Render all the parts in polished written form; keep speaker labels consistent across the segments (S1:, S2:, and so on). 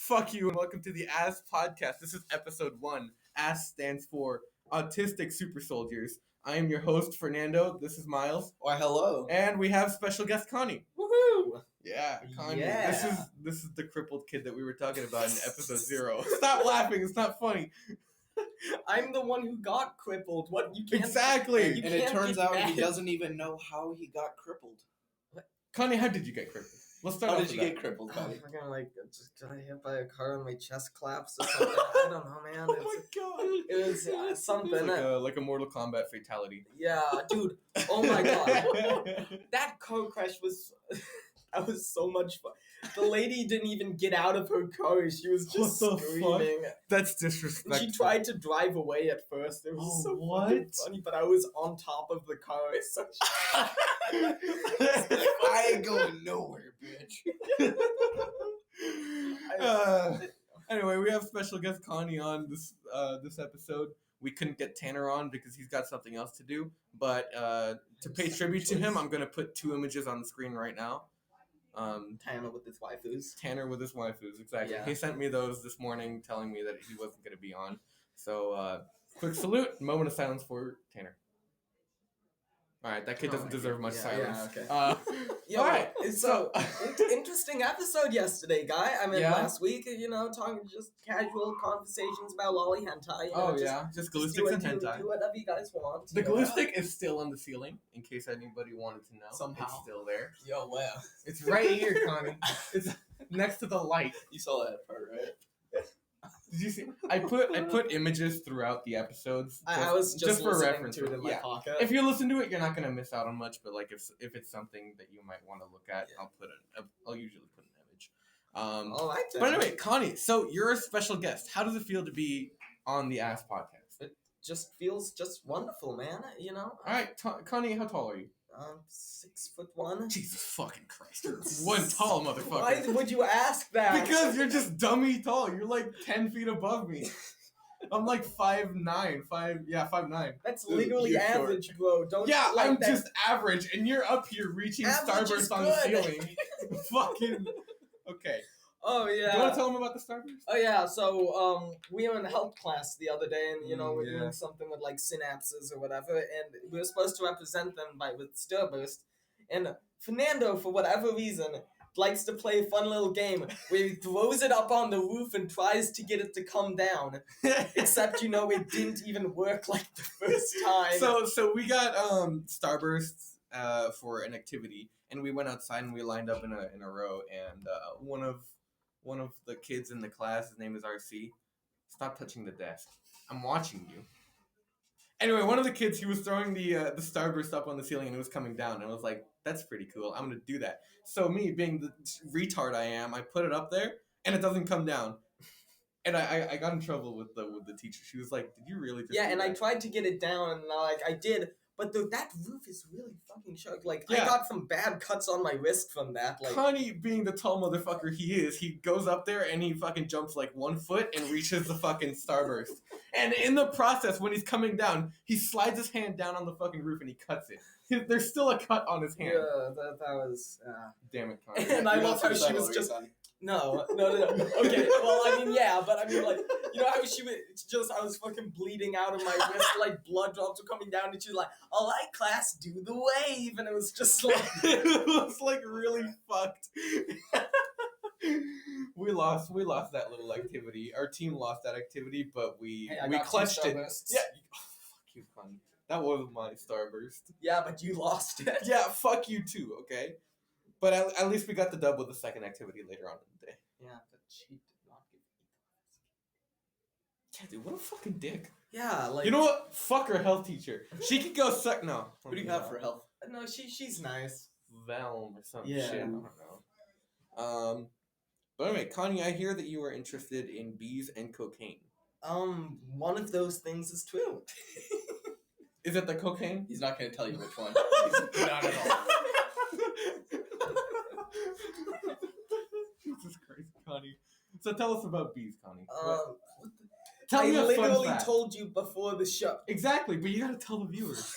S1: Fuck you and welcome to the AS podcast. This is episode 1. AS stands for Autistic Super Soldiers. I am your host, Fernando. This is Miles.
S2: Why, hello.
S1: And we have special guest Connie.
S2: Woohoo!
S1: Yeah, Connie.
S2: Yeah.
S1: This is the crippled kid that we were talking about in episode 0. Stop laughing, it's not funny.
S2: I'm the one who got crippled. What? You can't.
S1: Exactly.
S2: You
S3: And it
S2: can't
S3: turns
S2: get
S3: out he
S2: mad.
S3: doesn't even know how he got crippled.
S1: Connie, how did you get crippled? Let's start
S3: How
S1: off
S3: did you
S1: with
S3: get
S1: that.
S3: crippled, buddy?
S2: Fucking like just got hit by a car and my chest collapsed or something. I don't know, man.
S1: Oh my god.
S2: It was something.
S1: Like a Mortal Kombat fatality.
S2: Yeah, dude. Oh my god. That car crash was that was so much fun. The lady didn't even get out of her car. She was just
S1: What the fuck?
S2: screaming.
S1: That's
S2: And
S1: disrespectful.
S2: she tried to drive away at first. It was so fucking funny, but I was on top of the car. It's such
S3: I ain't going nowhere, bitch.
S1: Anyway, we have special guest Connie on this episode. We couldn't get Tanner on because he's got something else to do. But to pay tribute to him, I'm going to put 2 images on the screen right now.
S2: Tanner with his waifus.
S1: Tanner with his waifus, exactly.
S2: Yeah.
S1: He sent me those this morning telling me that he wasn't going to be on. So, quick salute, moment of silence for Tanner. All right, that kid doesn't deserve much silence.
S2: Yeah, okay. Yo,
S1: all right,
S2: so interesting episode yesterday, guy. I mean,
S1: Yeah?
S2: last week, talking just casual conversations about lolly hentai.
S1: Just
S2: do
S1: Gallistics and
S2: do
S1: hentai.
S2: whatever you guys want.
S1: The glue stick is still on the ceiling, in case anybody wanted to know.
S3: Somehow.
S1: It's still there.
S3: Yo, wow.
S1: It's right here, Connie. It's next to the light.
S3: You saw that part, right?
S1: Did you see? I put images throughout the episodes.
S2: I was just
S1: for
S2: listening
S1: reference.
S2: to it in my
S1: Yeah.
S2: pocket.
S1: If you listen to it, you're not gonna miss out on much. But like if it's something that you might want to look at, I'll usually put an image.
S2: All right, then.
S1: But anyway, Connie, so you're a special guest. How does it feel to be on the AS podcast?
S2: Just feels just wonderful, man.
S1: All right, Connie, how tall are you?
S2: 6'1".
S1: Jesus fucking Christ, you're one tall motherfucker.
S2: Why would you ask that?
S1: Because you're just dummy tall. You're like 10 feet above me. I'm like 5'9". 5'9".
S2: That's literally
S3: you're short.
S2: average, bro. Don't
S1: Yeah,
S2: like
S1: I'm
S2: that.
S1: just average, and you're up here reaching
S2: Average is
S1: starburst on the
S2: good.
S1: ceiling. Fucking. Okay.
S2: Oh yeah.
S1: Do you want to tell them about the starburst?
S2: Oh yeah, so we were in health class the other day, and we're
S1: yeah.
S2: doing something with like synapses or whatever, and we were supposed to represent them with Starburst. And Fernando, for whatever reason, likes to play a fun little game where he throws it up on the roof and tries to get it to come down. Except it didn't even work like the first time.
S1: So we got starbursts for an activity, and we went outside and we lined up in a row, and one of the kids in the class, his name is RC. Stop touching the desk. I'm watching you. Anyway, one of the kids, he was throwing the starburst up on the ceiling and it was coming down. And I was like, that's pretty cool. I'm going to do that. So me, being the retard I am, I put it up there and it doesn't come down. And I got in trouble with the teacher. She was like, did you really just do
S2: and
S1: that?
S2: I tried to get it down, and I did. But that roof is really fucking sharp. Like,
S1: Yeah.
S2: I got some bad cuts on my wrist from that. Like,
S1: Connie, being the tall motherfucker he is, he goes up there and he fucking jumps like 1 foot and reaches the fucking starburst. And in the process, when he's coming down, he slides his hand down on the fucking roof and he cuts it. There's still a cut on his hand.
S2: yeah, that was...
S1: Damn it, Connie.
S2: And I
S3: You're
S2: love
S3: not
S2: how she
S3: suicidal,
S2: was
S3: are you,
S2: just...
S3: son?
S2: No. Okay, well, I mean, yeah, but I mean, like, how she was just... I was fucking bleeding out of my wrist, like, blood drops were coming down, and she's like, all right, class, do the wave, and it was just like...
S1: It was like really fucked. We lost that little activity. Our team lost that activity, but we
S2: Hey, I
S1: we
S2: got 2
S1: clutched it.
S2: starbursts.
S1: Yeah. Fuck you, Connie. That was my starburst.
S2: Yeah, but you lost it.
S1: Yeah, fuck you too, okay? But at least we got the dub with the second activity later on in the day.
S2: Yeah, but she did not give
S1: Yeah, dude, what a fucking dick.
S2: Yeah, like...
S1: You know what? Fuck her health teacher. She could go suck. No.
S3: Who do you have for health?
S2: No, she's nice.
S1: Velm or some
S2: Yeah.
S1: shit. I don't know. But anyway, Connie, I hear that you are interested in bees and cocaine.
S2: One of those things is true.
S1: Is it the cocaine?
S3: He's not going to tell you which one. Not at all.
S1: Jesus Christ, Connie. So tell us about bees, Connie.
S2: What the...
S1: Tell
S2: I
S1: me a fun
S2: literally
S1: fact.
S2: told you before the show.
S1: Exactly, but you gotta tell the viewers.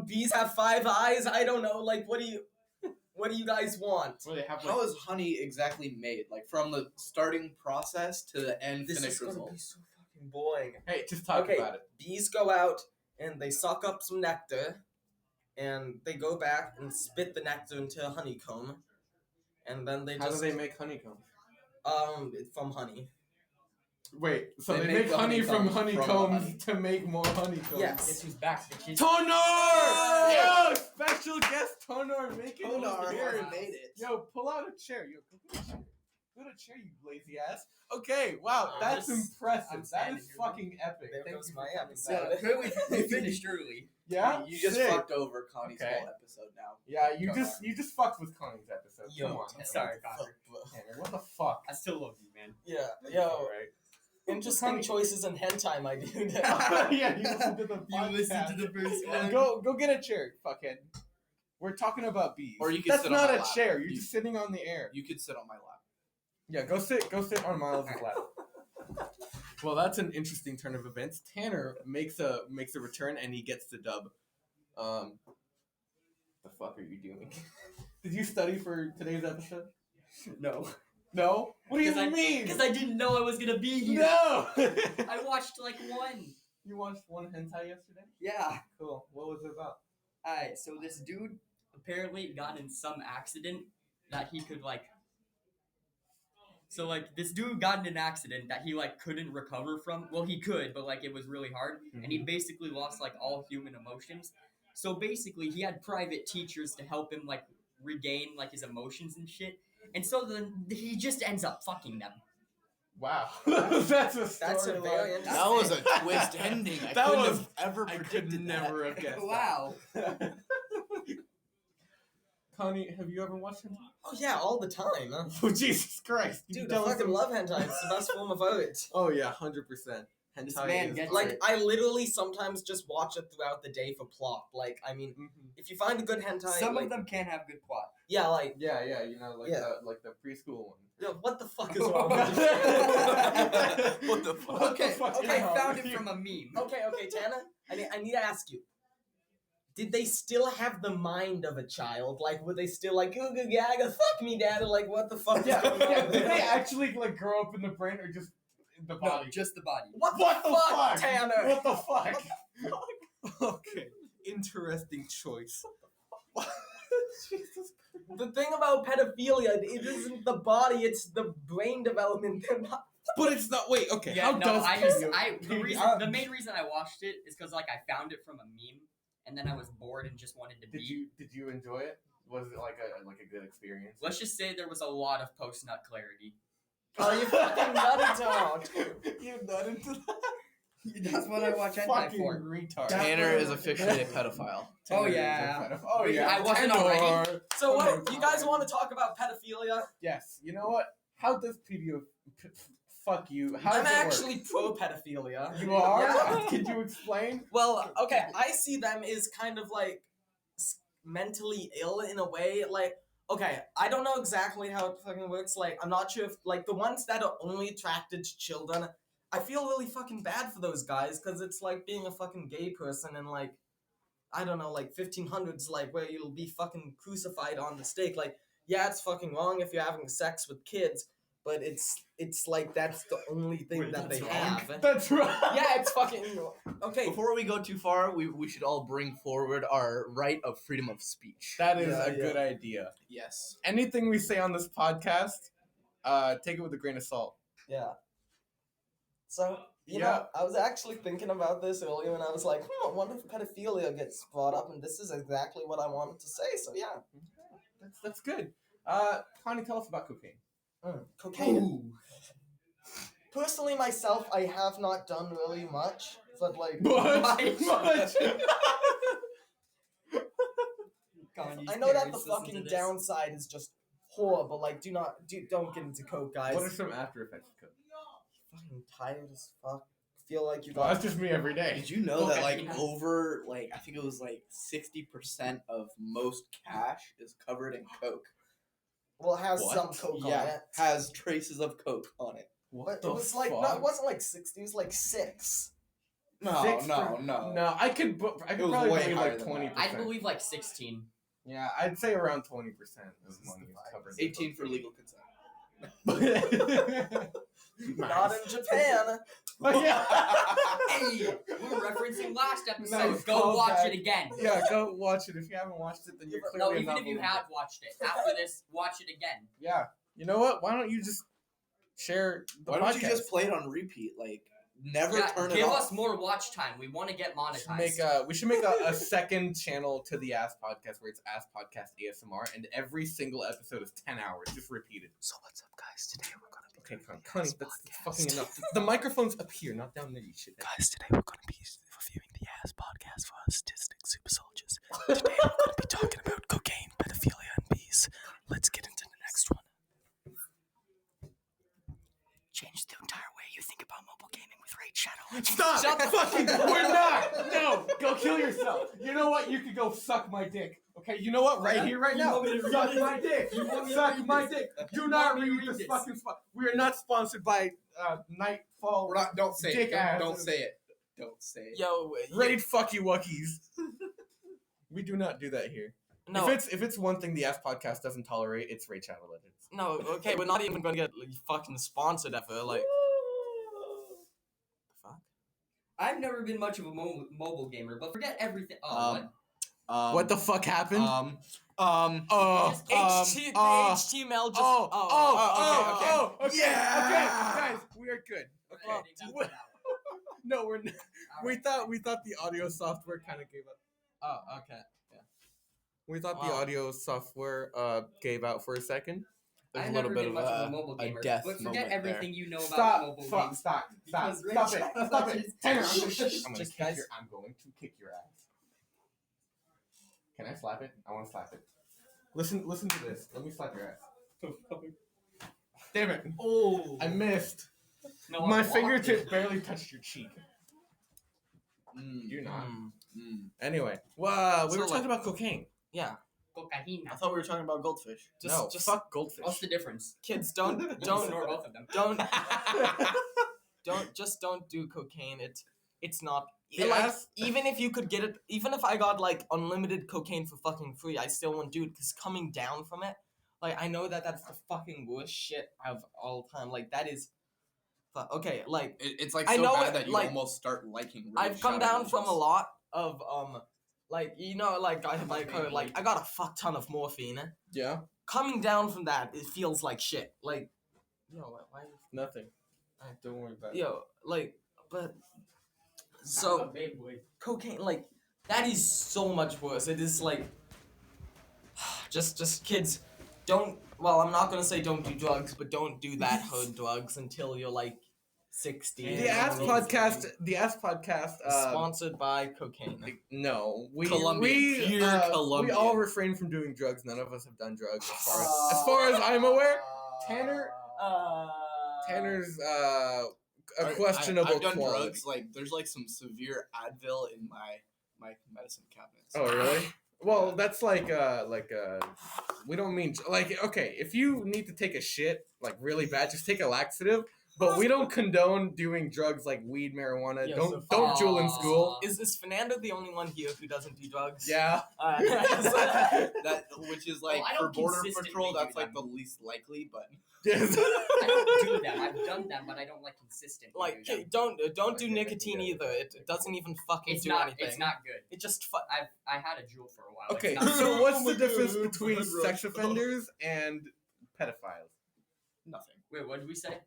S2: Bees have 5 eyes. I don't know. Like, what do you? What do you guys want?
S1: Where they have
S3: How is honey exactly made? Like from the starting process to the end
S2: This
S3: finished
S2: is gonna
S3: result.
S2: be so fucking boring.
S1: Hey, just talk
S2: Okay.
S1: about it.
S2: Bees go out and they suck up some nectar, and they go back and spit the nectar into a honeycomb, and then they
S1: How
S2: just
S1: do they make honeycombs?
S2: from honey.
S1: Wait, so
S3: They
S1: they
S3: make
S1: make
S3: the
S1: honey from
S3: honeycombs from
S1: honeycombs
S3: honey.
S1: to make more honeycombs.
S2: Yes.
S4: Guess who's back? The kids.
S1: Tonor! Yo, special guest Tonor making his
S3: Tonar
S1: appearance.
S3: has made it.
S1: Yo, pull out a chair. Yo, go get a chair. Go get a chair, you lazy ass. Okay, wow,
S4: I'm
S1: that's
S4: just-
S1: impressive.
S4: I'm
S1: That
S4: standing
S1: is
S4: here.
S1: fucking epic.
S2: There
S1: Thank
S2: goes
S1: you
S2: my
S1: for coming
S2: episode.
S1: back.
S4: Clearly, we finished early.
S1: Yeah,
S3: You just
S1: Sick.
S3: fucked over Connie's
S1: Okay.
S3: whole episode now.
S1: Yeah, you
S3: Tonar.
S1: just fucked with Connie's episode.
S2: Yo,
S1: Come on.
S2: Tanner,
S4: Sorry,
S2: what the
S4: Connor.
S2: fuck, bro?
S1: Tanner, what the fuck?
S4: I still love you, man.
S2: Yeah,
S1: All
S2: yo,
S1: right.
S2: interesting
S1: Connie-
S2: choices in hentai, my dude.
S1: Yeah, you listen to the
S4: You listened to
S1: podcast.
S4: the first
S1: Yeah,
S4: one.
S1: go get a chair, fuckhead. We're talking about bees.
S3: Or you could
S1: That's
S3: sit on
S1: not
S3: my
S1: a
S3: lap.
S1: chair. You're
S3: You-
S1: just sitting on the air.
S3: You could sit on my lap.
S1: Yeah, go sit on Miles' lap. Well, that's an interesting turn of events. Tanner makes a return and he gets the dub. The fuck are you doing? Did you study for today's episode?
S4: No.
S1: No. What do you
S4: 'Cause I-
S1: mean?
S4: Because I didn't know I was gonna be here.
S1: No.
S4: I watched like one.
S1: You watched one hentai yesterday?
S4: Yeah.
S1: Cool. What was it about?
S4: Alright, so this dude apparently got in some accident that he could like. So like this dude got in an accident that he like couldn't recover from. Well, he could, but like it was really hard, and he basically lost like all human emotions. So basically, he had private teachers to help him like regain like his emotions and shit. And so then he just ends up fucking them.
S1: Wow. That's a
S2: That's a
S1: storyline.
S2: very interesting-
S3: That was a twist ending. I
S1: That
S3: couldn't
S1: was-
S3: have ever
S1: I
S3: predicted
S1: could never have guessed.
S4: Wow.
S1: that. Connie, have you ever watched hentai?
S2: Oh yeah, all the time. Huh?
S1: Oh Jesus Christ! You
S2: Dude,
S1: tell
S2: I
S1: us
S2: fucking
S1: some-
S2: love hentai. It's the best form of art.
S1: Oh yeah, 100%.
S4: This
S1: Hentai
S4: man
S1: is
S4: gets
S1: great.
S2: Like, I literally sometimes just watch it throughout the day for plot. Like, I mean,
S1: Mhm.
S2: if you find a good hentai,
S4: Some
S2: like,
S4: of them can have good plot.
S2: yeah, like,
S1: Yeah, you know, like
S2: Yeah.
S1: the preschool one.
S2: yo, what the fuck is wrong with this shit?
S3: What the fuck?
S1: What the
S4: Okay,
S1: fuck is
S4: I
S1: wrong
S4: found
S1: with
S4: it
S1: you?
S4: from a meme.
S2: Okay, Tana, I need to ask you. Did they still have the mind of a child? Like, were they still like, goo goo gaga, fuck me, dad? Like, what the fuck
S1: Yeah,
S2: is going on?
S1: yeah. Did they actually like grow up in the brain or just in the
S4: No,
S1: body?
S4: just the body.
S2: What
S1: What
S2: the
S1: the
S2: fuck,
S1: fuck?
S2: Tanner?
S1: What the fuck? Okay, interesting choice. Jesus Christ.
S2: The thing about pedophilia, it isn't the body, it's the brain development. They're not.
S1: But it's not. Wait, okay.
S4: Yeah,
S1: how
S4: no,
S1: does
S4: the main reason I watched it is because like I found it from a meme, and then I was bored and just wanted to
S1: Did you enjoy it? Was it like a good experience?
S4: Let's just say there was a lot of post nut clarity.
S2: Oh, you fucking nutted out.
S1: You nutted to that?
S4: That's what I watch hentai
S1: Fucking
S4: for.
S1: retard.
S3: Tanner is officially a pedophile.
S1: Tanner
S4: Oh,
S1: is a
S4: yeah.
S1: pedophile. Oh yeah.
S4: I wasn't
S1: Tanner.
S4: already.
S2: So what? You guys want to talk about pedophilia?
S1: Yes. You know what? How does fuck you? How
S2: I'm
S1: does it work?
S2: actually pro pedophilia.
S1: You are?
S2: Yeah.
S1: Could you explain?
S2: Well, okay, I see them as kind of like mentally ill in a way. Like, okay, I don't know exactly how it fucking works. Like, I'm not sure if like the ones that are only attracted to children. I feel really fucking bad for those guys because it's like being a fucking gay person in like, I don't know, like 1500s, like where you'll be fucking crucified on the stake. Like, yeah, it's fucking wrong if you're having sex with kids, but it's like that's the only thing
S4: Wait,
S2: that they
S4: that's wrong?
S2: have.
S1: That's right.
S2: Yeah, it's fucking okay.
S3: Before we go too far, we should all bring forward our right of freedom of speech.
S1: That is
S2: Yeah,
S1: a
S2: yeah.
S1: good idea.
S3: Yes.
S1: Anything we say on this podcast, take it with a grain of salt.
S2: Yeah. So, you
S1: Yeah.
S2: know, I was actually thinking about this earlier and I was like, what if pedophilia gets brought up? And this is exactly what I wanted to say. So, yeah.
S1: That's good. Connie, tell us about cocaine.
S2: Cocaine. Personally, myself, I have not done really much. But, like,
S1: Much.
S4: Kanye's
S2: I know that the
S4: parents listen to
S2: fucking
S4: this.
S2: downside is just horrible. Like, don't get into coke, guys.
S1: What are some after effects of coke?
S2: Fucking tired as fuck. Feel like you
S1: Well,
S2: got.
S1: that's just me every day.
S3: Did you know that
S4: Okay.
S3: like over like I think it was like 60% of most cash is covered in coke?
S2: Well, it has
S3: What?
S2: some coke on
S3: Yeah,
S2: it.
S3: has traces of coke on it.
S2: But it was like, no, it wasn't like 60, it was like 6.
S3: No,
S1: Six
S3: no,
S1: for-
S3: no.
S1: No, I could
S3: It was
S1: probably
S3: way
S1: believe
S3: higher
S1: like
S3: than
S1: 20%.
S3: that.
S4: I believe like 16.
S1: Yeah, I'd say around 20% of money is covered.
S3: 18 for legal consent.
S2: Not in Japan.
S1: Yeah.
S4: Hey, we're referencing last episode.
S1: Nice
S4: Go watch
S1: callback.
S4: it again.
S1: Yeah, go watch it. If you haven't watched it, then you're
S4: No,
S1: clearly
S4: even
S1: not
S4: if you
S1: believing
S4: have watched it, after this, watch it again.
S1: Yeah. You know what? Why don't you just share the
S3: Why
S1: podcast?
S3: don't you just play it on repeat? Like, never
S4: Yeah,
S3: turn it
S4: give
S3: off.
S4: us more watch time. We want to get
S1: We should make a second channel to the Ass Podcast where it's Ass Podcast ASMR, and every single episode is 10 hours. Just repeat it.
S2: So what's up, guys? Today we're gonna be
S1: Okay, Connie, that's fucking enough. The microphone's up here, not down there, you shit.
S2: Guys, today we're gonna be reviewing the Ass Podcast for Autistic Super Soldiers. Today we're gonna be talking about cocaine, pedophilia, and bees. Let's get into the next one. Change the entire way you think about mobile gaming with Raid Shadow.
S1: Stop!
S2: Shut the
S1: fucking we're not! No! Go kill yourself! You know what? You could go suck my dick. Okay, you know what? Right here, right
S4: You
S1: now.
S4: want me to read
S1: Suck
S4: it?
S1: my dick!
S4: You want me to
S1: Suck
S4: read
S1: my
S4: this?
S1: dick! Do
S4: You
S1: not
S4: want me to
S1: read
S4: read
S1: this
S4: this?
S1: fucking spot. We are not sponsored by Nightfall.
S3: We're not. Don't say
S1: Dick
S3: it.
S1: ass.
S3: Don't say it. Don't say it.
S2: Yo,
S1: Raid fuck you wuckies. We do not do that here.
S2: no,
S1: If it's one thing the Ass Podcast doesn't tolerate, it's Raid Shadow Legends.
S2: no, okay, we're not even gonna get fucking sponsored ever. Like, fuck.
S4: I've never been much of a mobile gamer, but forget everything. Oh, what?
S1: What the fuck happened?
S2: The HTML just. Okay.
S1: Yeah. Okay, guys, we are good. Okay.
S2: Well,
S1: What- No, we're not. We thought the audio software kind of gave up.
S2: Oh, okay.
S1: We thought the
S2: Wow.
S1: audio software gave out for a second.
S3: There's
S4: I've
S3: a little
S4: never
S3: bit
S4: been
S3: of
S4: much of a
S3: a
S4: mobile gamer,
S3: death
S4: but
S3: moment
S4: forget
S3: there.
S4: everything you know about
S1: Stop!
S4: mobile
S1: Stop!
S4: games.
S1: Stop!
S4: Because
S1: Stop it!
S4: Rachel
S1: Stop it!
S4: touches-
S1: Tanner,
S2: Shh, shh, shh,
S1: I'm
S2: just
S1: going
S2: guys.
S1: to kick your ass. Can I slap it? I want to slap it. Listen to this. Let me slap your ass. Damn it!
S2: Oh.
S1: I missed.
S4: No,
S1: My
S4: I blocked
S1: fingertip
S4: it.
S1: barely touched your cheek. You're not.
S2: Mm.
S1: Anyway, well, we
S2: So,
S1: were talking
S2: like-
S1: about cocaine.
S2: Yeah.
S4: Cocaine.
S3: I thought we were talking about goldfish.
S1: No,
S2: Just
S1: fuck goldfish.
S4: What's the difference?
S2: kids, don't
S4: Ignore both of them.
S2: don't do cocaine. It's not
S1: The
S2: like
S1: ass-
S2: even if you could get it, even if I got like unlimited cocaine for fucking free, I still wouldn't do it because coming down from it, like I know that that's the fucking worst shit of all time. Like that is, okay. Like
S3: It's like
S2: I
S3: so
S2: know
S3: bad
S2: it,
S3: that you
S2: like,
S3: almost start liking. Raid
S2: I've come
S3: Shadow
S2: down
S3: Legends.
S2: from a lot of like you know like I got a fuck ton of morphine.
S1: Yeah,
S2: Coming down from that, it feels like shit. Like, yo, why?
S1: nothing. Don't worry about it.
S2: Yo, like, but
S4: I'm
S2: so
S4: a big boy.
S2: cocaine, like, that is so much worse. It is like, just kids, don't. Well, I'm not gonna say don't do drugs, but don't do that hard drugs until you're like 60.
S4: Yeah,
S1: The Ass
S4: don't
S1: Podcast. The Ass Podcast.
S2: Sponsored by cocaine.
S1: No,
S3: Colombian,
S1: we
S3: pure
S1: we
S3: Colombian.
S1: all refrain from doing drugs. None of us have done drugs, as far as I'm aware. Tanner's a questionable
S3: I've done
S1: quality.
S3: drugs. Like there's like some severe Advil in my medicine cabinets.
S1: Oh really? Well, that's like we don't mean like okay. If you need to take a shit like really bad, just take a laxative. But we don't condone doing drugs like weed, marijuana.
S2: Yeah,
S1: Don't jewel in school.
S2: Is Fernando the only one here who doesn't do drugs?
S1: Yeah.
S3: That which is like
S4: I
S3: for
S4: don't
S3: border
S4: consistently
S3: patrol.
S4: do
S3: That's like
S4: them.
S3: the least likely, but
S1: Yes.
S4: I don't do them. I've done them, but I don't like consistently.
S2: Like,
S4: do them.
S2: don't do
S1: Okay,
S2: nicotine
S1: yeah.
S2: either. It doesn't even fucking
S4: It's
S2: do
S4: not.
S2: anything.
S4: It's not good.
S2: It just
S4: I had a jewel for a while.
S1: Okay,
S4: It's not
S1: so
S4: good.
S1: what's
S3: Oh
S1: the
S3: my
S1: difference
S3: God,
S1: between
S3: blood
S1: sex
S3: rush.
S1: offenders and pedophiles?
S3: nothing.
S4: Wait, what did we say?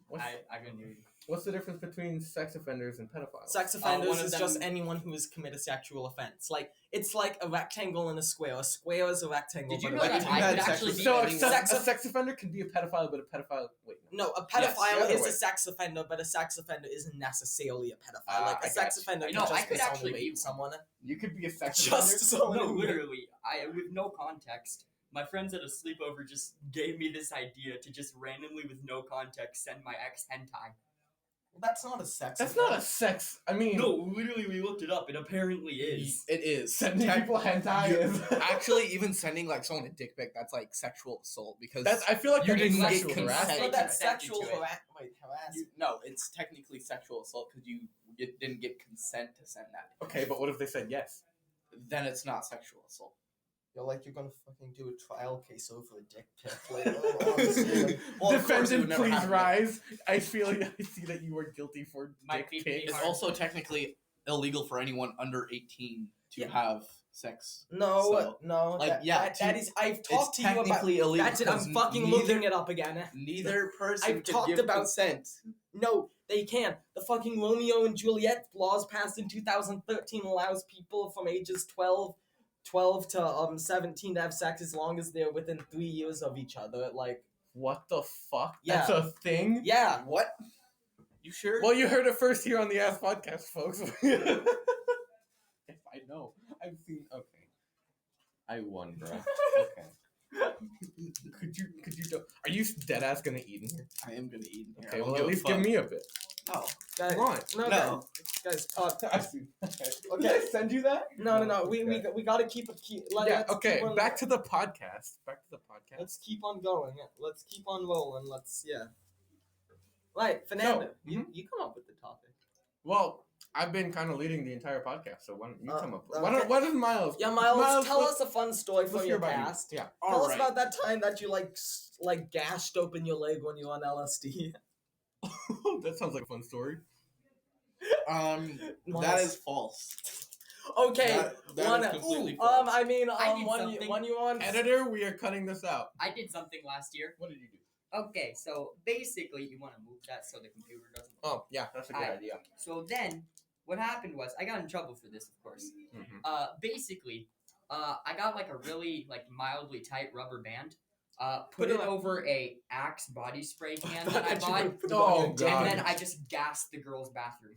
S1: What's,
S4: I couldn't hear you.
S1: what's the difference between sex offenders and pedophiles?
S2: Sex
S4: one
S2: offenders
S4: of
S2: is just
S4: them-
S2: anyone who has committed a sexual offense. Like it's like a rectangle and a square. A square is a rectangle.
S4: Did you
S2: but
S4: know
S2: a
S4: that
S2: rectangle-
S4: I
S3: had
S4: could
S3: sex
S4: actually
S3: with
S4: be
S1: So a
S3: anyone.
S1: sex,
S2: Sex-
S1: a sex offender can be a pedophile, but a pedophile. Wait.
S2: No, a
S3: Yes,
S2: pedophile
S1: the other
S2: is
S1: way.
S2: a sex offender, but a sex offender isn't necessarily a pedophile.
S1: Ah,
S2: Like
S1: I
S2: a sex
S1: got
S2: offender
S4: you.
S2: can
S4: No, I
S2: just be
S4: could
S2: someone
S4: actually
S2: who
S4: be
S2: raped someone.
S1: You could be a sex
S2: Just
S1: offender.
S2: someone
S4: No,
S2: who
S4: literally. With no context. My friends at a sleepover just gave me this idea to just randomly, with no context, send my ex hentai.
S2: That's not a sex.
S1: That's
S2: offender.
S1: not a sex. I mean,
S4: No, literally, we looked it up. It apparently is.
S3: It is.
S1: sending people hentai
S3: You-
S1: is
S3: Actually, even sending like someone a dick pic, that's like sexual assault because
S1: That's. I feel like
S3: You
S1: that is
S3: didn't get
S1: sexual
S3: consent.
S1: harassment.
S2: But that's
S4: consented
S2: sexual
S4: to it.
S2: harassment.
S3: no, it's technically sexual assault because you didn't get consent to send that.
S1: Okay, but what if they said yes?
S3: Then it's not sexual assault.
S2: You're gonna fucking do a trial case over a dick pic. Like, honestly, like, well, of course it would
S5: Defendant,
S2: never
S5: please
S2: happen.
S5: rise. I see that you are guilty for
S4: Might be
S5: dick
S4: pretty
S5: pics.
S3: It's also technically illegal for anyone under 18 to
S2: Yeah.
S3: have sex.
S2: No,
S3: So,
S2: no.
S3: like,
S2: that is. I've talked to you about.
S3: technically illegal.
S2: That's it. I'm
S3: 'cause
S2: fucking looking it up again.
S3: Neither person
S2: I've
S3: can
S2: talked
S3: give
S2: about-
S3: consent.
S2: No, they can't. The fucking Romeo and Juliet laws passed in 2013 allows people from ages 12 to 17 to have sex as long as they're within 3 years of each other. Like,
S5: What the fuck?
S2: Yeah.
S5: That's a thing?
S2: yeah.
S3: What? You sure?
S5: Well, you heard it first here on the Ass Podcast, folks. If I know. I've seen. Okay. I won, bro. Okay. Could you do? Are you dead ass gonna eat in here?
S3: I am gonna eat in here.
S5: Okay,
S3: I don't
S5: well,
S3: give
S5: at
S3: a
S5: least
S3: fuck.
S5: give me a bit.
S3: No.
S2: Guys,
S5: Come on.
S2: no, guys,
S5: I see. Okay.
S2: Okay.
S5: Did I send you that?
S2: no. We
S5: Okay.
S2: we gotta keep it.
S5: Yeah. Okay. Back to the podcast.
S2: Let's keep on going. Let's keep on rolling. Right, Fernando,
S5: So,
S2: you come up with the topic.
S5: Well, I've been kind of leading the entire podcast, so why don't you come up with
S2: okay.
S5: What is Miles?
S2: Yeah, Miles, tell
S5: let-
S2: us a fun story
S5: let's
S2: from
S5: hear
S2: your
S5: about you.
S2: past.
S5: Yeah.
S2: Tell us
S3: Alright.
S2: about that time that you like gashed open your leg when you were on LSD.
S5: That sounds like a fun story.
S3: That
S2: Miles.
S3: is false.
S2: Okay.
S3: That
S2: one,
S3: is completely false.
S2: I mean,
S4: I did
S2: when
S4: something.
S2: you on
S5: Editor, we are cutting this out.
S4: I did something last year.
S5: What did you do?
S4: Okay, so basically, you want to move that so the computer doesn't.
S5: Oh, yeah, that's a good
S4: I-
S5: idea.
S4: So then, what happened was I got in trouble for this, of course.
S5: Mhm.
S4: Basically, I got like a really like mildly tight rubber band. Put
S2: Put
S4: it
S2: it on-
S4: over a Axe body spray can that I
S2: You
S4: bought,
S2: put it on your
S5: Oh,
S2: dick.
S5: God.
S4: and then I just gassed the girl's bathroom.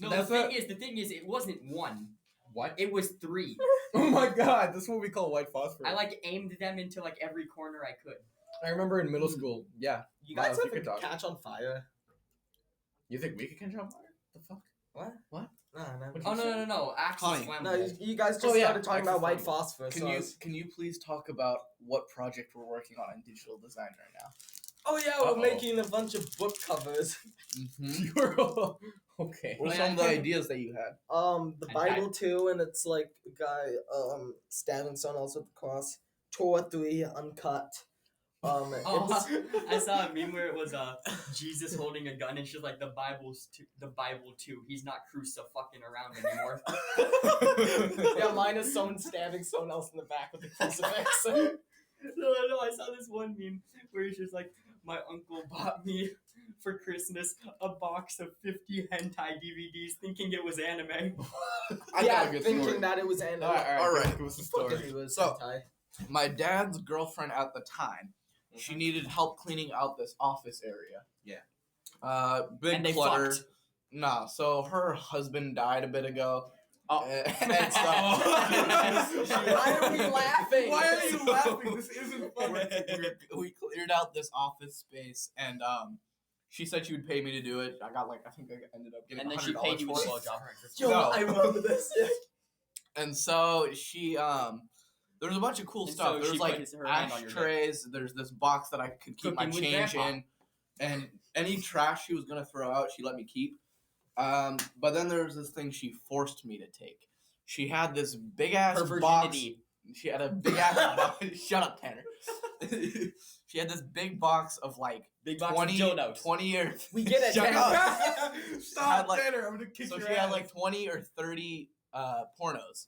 S4: No,
S5: That's
S4: the thing is, it wasn't one.
S5: What?
S4: It was 3.
S5: Oh my god, this is what we call white phosphorus.
S4: I like aimed them into like every corner I could.
S5: I remember in middle school. Yeah.
S2: You guys
S5: Miles, you
S2: ever
S5: can talk.
S2: catch on fire?
S5: You think we could catch on fire? The fuck?
S2: What?
S5: What?
S2: No.
S5: What
S4: Oh no! Axe is
S3: Connie.
S4: flammable.
S2: No, you guys just
S5: Oh, yeah,
S2: started talking about white
S5: excellent.
S2: phosphorus. so I was-
S3: Can you please talk about what project we're working on in digital design right now?
S2: Oh yeah, we're
S5: Uh-oh.
S2: making a bunch of book covers.
S3: Mm-hmm.
S5: You're all... Okay.
S3: What are
S4: Oh,
S3: some
S4: yeah.
S3: of the ideas that you had?
S2: The
S4: And
S2: Bible 2, and it's like a guy stabbing someone else with the cross. Torah 3, uncut.
S4: Oh,
S2: It's-
S4: I saw a meme where it was Jesus holding a gun and she's like the Bible too. He's not fucking around anymore.
S2: yeah, mine is someone stabbing someone else in the back with a crucifix.
S4: No, I saw this one meme where he's just like, my uncle bought me for Christmas a box of 50 hentai DVDs thinking it was anime.
S3: I
S2: yeah,
S3: got a good
S2: thinking
S3: story.
S2: that it was anime.
S3: Alright.
S5: Give us a
S2: Fucking
S5: story.
S2: it was
S3: So-
S2: hentai.
S3: My dad's girlfriend at the time, she needed help cleaning out this office area.
S5: Yeah.
S3: Big
S4: And they
S3: clutter.
S4: fucked.
S3: Nah, so her husband died a bit ago.
S4: Oh.
S3: And so
S2: Why are we laughing?
S5: Why are you laughing? This isn't funny.
S3: we cleared out this office space, and she said she would pay me to do it. I think I ended up getting
S4: And then she
S3: $100
S4: paid you a
S3: for it.
S4: blowjob.
S2: Yo,
S3: No.
S2: I remember this. Yeah.
S3: And so she there was a bunch of cool
S4: And
S3: stuff.
S4: so
S3: There
S4: she
S3: was like
S4: put her hand on your
S3: ashtrays. There's this box that I could keep my
S4: Cooking with
S3: change
S4: Grandpa.
S3: in, and any trash she was gonna throw out, she let me keep. But then there was this thing she forced me to take. She had this big ass
S4: Her
S3: box.
S4: virginity.
S3: She had a big ass box. Shut up, Tanner. She had this big box of like
S4: Big box
S3: 20,
S4: of dildos.
S3: 20 or
S2: We get it,
S3: Shut
S2: Tanner.
S3: up.
S5: Stop,
S3: Had, like-
S5: Tanner. I'm gonna kick
S3: So
S5: your
S3: she
S5: ass.
S3: had like 20 or 30 pornos.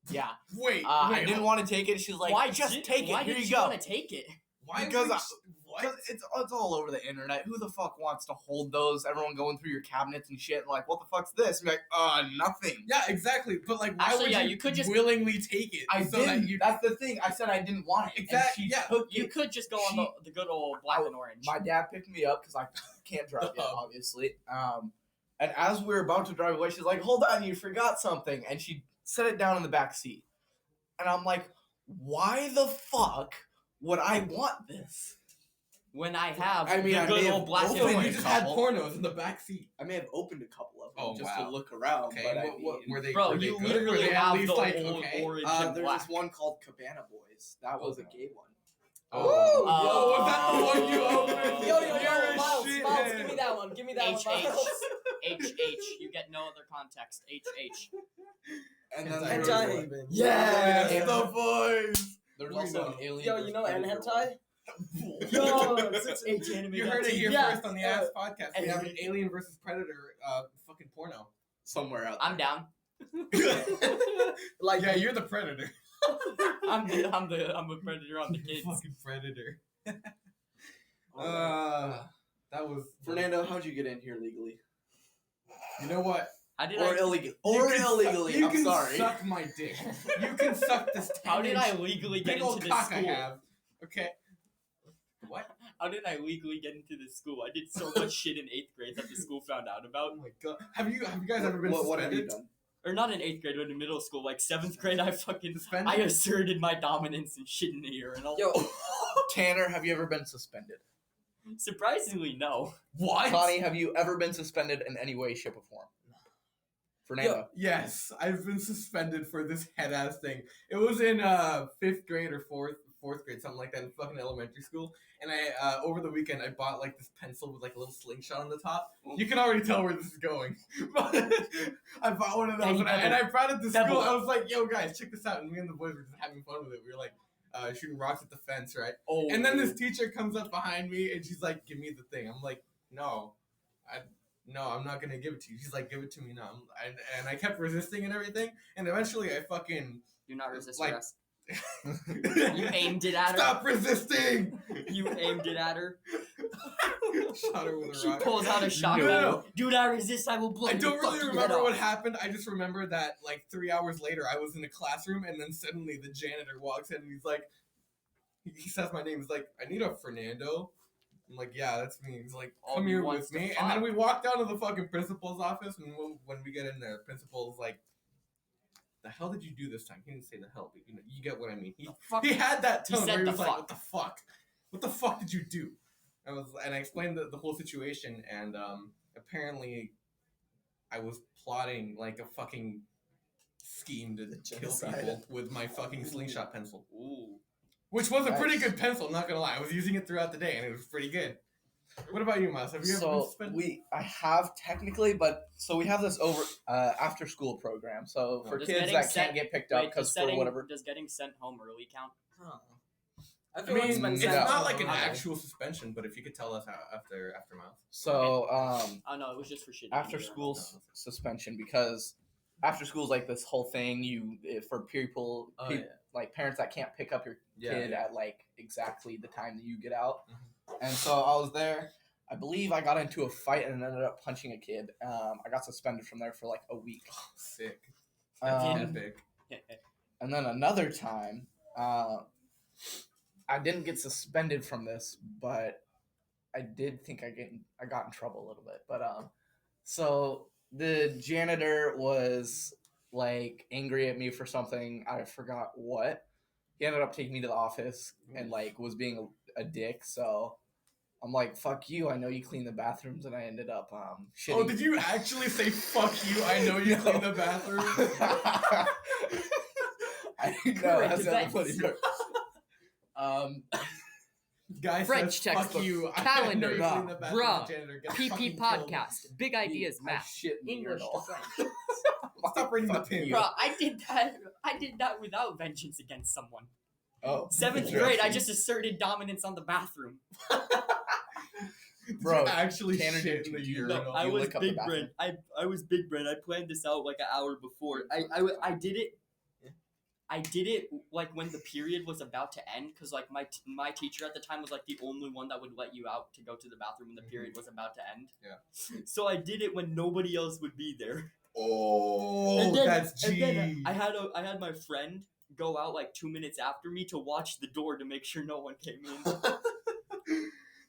S3: Yeah.
S5: Wait,
S3: I didn't want to take it. She was like, just take it.
S4: Why
S3: Here
S4: did
S3: you
S4: you
S3: go.
S4: want to take it?
S5: Why
S3: because
S5: would
S3: I-
S5: what?
S3: 'Cause it's all over the internet. Who the fuck wants to hold those? Everyone going through your cabinets and shit. Like, what the fuck's this? And be like, nothing.
S5: Yeah, exactly. But like, why
S4: Actually,
S5: would
S4: yeah,
S5: you,
S4: you could just-
S5: willingly take it?
S3: I
S5: so
S3: didn't.
S5: That you,
S3: That's the thing. I said I didn't want it.
S5: Exactly,
S3: And she
S5: yeah.
S3: took
S4: You
S3: it.
S4: could just go on the good old black and orange.
S3: My dad picked me up because I can't drive yet,
S5: Uh-oh.
S3: obviously. And as we were about to drive away, she's like, "Hold on, you forgot something," and she set it down in the back seat. And I'm like, "Why the fuck would I want this?"
S4: When I have
S3: I mean,
S4: the
S3: I
S4: good
S3: may
S4: old
S3: have
S4: black and
S3: opened
S5: you
S4: orange.
S5: just had
S3: couple.
S5: pornos in the back seat.
S3: I may have opened a couple of them
S5: Oh,
S3: just
S5: wow.
S3: to look around.
S5: Okay,
S3: but I
S5: what
S3: mean,
S5: were they?
S4: Bro,
S5: were they
S4: you
S5: good?
S4: literally
S5: were they
S4: have
S5: at least
S4: the
S5: like
S4: old
S5: okay?
S4: orange and
S3: there's
S4: black.
S3: this one called Cabana Boys. That was a gay one.
S5: Oh,
S2: Oh,
S5: was that the one you opened?
S2: Yo,
S5: You're a
S2: Miles,
S5: shithead.
S2: give me that one. Give me that
S4: HH.
S2: one, Miles.
S4: HH. You get no other context. HH.
S3: And then
S1: Hentai
S3: there's,
S2: Hentai
S1: Haven.
S2: Haven.
S3: Yeah.
S1: Yes, the boys.
S3: there's
S1: We
S3: also
S1: know.
S3: an alien.
S2: Yo,
S3: versus
S2: you know an
S3: Predator
S2: hentai?
S3: one.
S2: Yo, it's
S1: You heard it here
S2: Yeah,
S1: first on the Ass Podcast. We have an Alien versus Predator fucking porno.
S3: Somewhere out
S4: I'm down.
S2: like
S1: Yeah, you're the Predator.
S4: I'm a predator on the
S1: You
S4: kids.
S1: fucking Predator.
S3: there.
S1: That was
S3: Fernando, how'd you get in here legally?
S1: You know what?
S4: How did
S3: Or
S4: I?
S3: illegally?
S1: You
S3: Or
S1: can
S3: illegally,
S1: you
S3: I'm
S1: can
S3: sorry.
S1: suck my dick. You can suck this.
S4: How did I
S1: 10-inch
S4: legally get
S1: big
S4: into
S1: old
S4: this
S1: cock
S4: school?
S1: I have? Okay. What?
S4: How did I legally get into this school? I did so much shit in 8th grade that the school found out about.
S1: Oh my god. Have you guys ever been
S3: What have you
S1: suspended?
S3: done?
S4: Or not in 8th grade, but in middle school. Like 7th grade, I
S1: Suspended?
S4: asserted my dominance and shit in the urinal.
S2: yo,
S3: Tanner, have you ever been suspended?
S4: Surprisingly, no.
S1: What?
S3: Connie, have you ever been suspended in any way, shape, or form? Fernando.
S1: Yes, I've been suspended for this head ass thing. It was in 5th grade or fourth grade, something like that, in fucking elementary school. And I over the weekend I bought like this pencil with like a little slingshot on the top. You can already tell where this is going. But I bought one of those and I brought it to school. I was like, "Yo, guys, check this out!" And me and the boys were just having fun with it. We were like shooting rocks at the fence, right?
S4: Oh.
S1: And then this teacher comes up behind me and she's like, "Give me the thing." I'm like, "No, I'm not gonna give it to you." She's like, "Give it to me now." And I kept resisting and everything. And eventually, I fucking
S4: Do not resist
S1: like-
S4: arrest. You aimed it at her.
S1: stop resisting.
S4: You aimed it at her.
S1: Shot her with a
S4: She
S1: rock.
S4: pulls out a shotgun.
S1: No.
S4: Do not resist, I will blow
S1: I
S4: your
S1: don't really
S4: fucking
S1: remember
S4: head
S1: what
S4: off.
S1: happened. I just remember that like 3 hours later, I was in a classroom, and then suddenly the janitor walks in, and he's like, he says my name. He's like, "I need a Fernando." I'm like, "Yeah, that's me." He's like,
S4: Oh,
S1: "Come
S4: he
S1: here
S4: wants
S1: with
S4: to
S1: me." And then
S4: fuck.
S1: we walk down to the fucking principal's office, and when we get in there, the principal's like, "The hell did you do this time?" He didn't say the hell, but you get what I mean.
S4: Fuck.
S1: He had that
S4: He
S1: tone
S4: said
S1: where he
S4: the
S1: was like,
S4: fuck.
S1: "What the fuck? What the fuck did you do?" And I explained the whole situation, and apparently, I was plotting like a fucking scheme to kill
S2: genocide.
S1: people with my fucking slingshot pencil,
S4: Ooh.
S1: which was a pretty
S3: Nice.
S1: good pencil. I'm not gonna lie, I was using it throughout the day, and it was pretty good. What about you, Miles? Have you ever been
S3: So
S1: suspended?
S3: I have technically, but so we have this after school program. So for
S4: Does
S3: kids
S4: getting
S3: that
S4: sent-
S3: can't get picked up
S4: Wait,
S3: because
S4: does
S3: for
S4: setting-
S3: whatever.
S4: Does getting sent home early count?
S2: Huh.
S1: I
S2: Everyone's
S1: mean,
S2: been
S1: it's
S2: sent
S3: no.
S1: not like an
S2: home.
S1: actual suspension, but if you could tell us how after Miles.
S3: So
S4: Oh no, it was just for shit.
S3: after school suspension, because after school is like this whole thing. For people,
S1: Oh,
S3: peop- like parents that can't pick up your kid
S1: Yeah.
S3: at like exactly the time that you get out.
S1: Mhm.
S3: And so I was there. I believe I got into a fight and ended up punching a kid. I got suspended from there for like a week.
S1: Sick. That's
S3: Um,
S1: epic.
S3: And then another time, I didn't get suspended from this, but I did think I got in trouble a little bit. But so the janitor was like angry at me for something. I forgot what. He ended up taking me to the office and like was being a dick. So I'm like, "Fuck you! I know you clean the bathrooms," and I ended up shitting.
S1: Oh, did you actually say "fuck you"? I know you
S3: No.
S1: clean the bathroom.
S3: I know
S4: Correct
S3: that's not
S4: defense.
S3: funny.
S1: Guy
S4: French
S1: says, "Fuck
S4: textbook,
S1: you." I know
S4: calendar,
S1: you clean the bathroom,
S4: bruh,
S1: the janitor gets
S4: PP
S1: fucking killed.
S4: podcast, big ideas,
S3: I
S4: math,
S3: shit in the
S4: English
S3: urinal.
S4: defense.
S1: Stop reading the
S3: Fuck
S1: pin.
S3: you.
S4: Bro, I did that without vengeance against someone.
S3: Oh,
S4: 7th grade, I just asserted dominance on the bathroom.
S1: Did
S3: Bro,
S1: you actually
S3: Tanner
S1: shit
S3: did
S1: in the
S3: to you.
S1: urinal?
S3: No,
S4: I
S3: you
S4: was
S3: lick up the
S4: big brain. I was big brain. I planned this out like an hour before. I did it. I did it like when the period was about to end, because like my teacher at the time was like the only one that would let you out to go to the bathroom when the period was about to end.
S1: Yeah.
S4: So I did it when nobody else would be there.
S1: Oh,
S4: And then-
S1: that's
S4: And
S1: G.
S4: then I had my friend go out like 2 minutes after me to watch the door to make sure no one came in.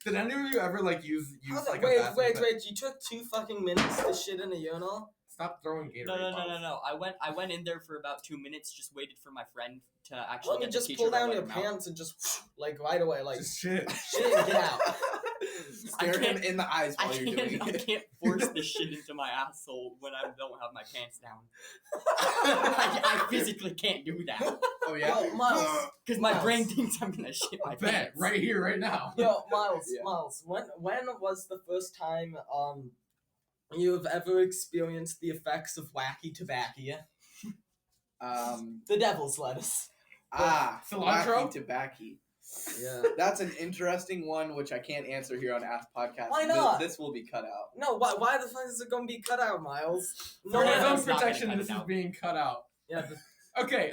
S1: Did any of you ever like use
S2: How's
S1: like
S2: that?
S1: a bathroom?
S2: Wait! You took 2 fucking minutes to shit in a urinal?
S1: Stop throwing Gatorade
S4: No.
S1: bottles.
S4: I went in there for about 2 minutes, just waited for my friend to actually
S2: Why don't you
S4: get
S2: just
S4: the teacher
S2: pull
S4: to
S2: down
S4: let
S2: your
S4: him out.
S2: pants and just like right away, like
S1: Just shit.
S2: shit and get out?
S3: Stare him in the eyes
S4: I
S3: while you're doing
S4: can't, I
S3: it.
S4: can't force the shit into my asshole when I don't have my pants down. I physically can't do that
S3: Oh yeah.
S2: Yo, Miles.
S4: because my
S2: Miles.
S4: brain thinks I'm gonna shit my
S1: Bet
S4: pants.
S1: right here, right now.
S2: Yo, Miles,
S3: Yeah.
S2: Miles. When was the first time you've ever experienced the effects of wacky tobacco? The devil's lettuce.
S5: Cilantro?
S3: Tobacco.
S2: Yeah.
S3: That's an interesting one, which I can't answer here on Ask Podcast.
S2: Why not?
S3: This will be cut out.
S2: No, why the fuck is it gonna be cut out, Miles?
S5: For his
S4: Yeah,
S5: own
S4: it's not gonna
S5: protection,
S4: cut
S5: this
S4: it
S5: is
S4: out.
S5: being cut out.
S2: Yeah.
S5: Okay.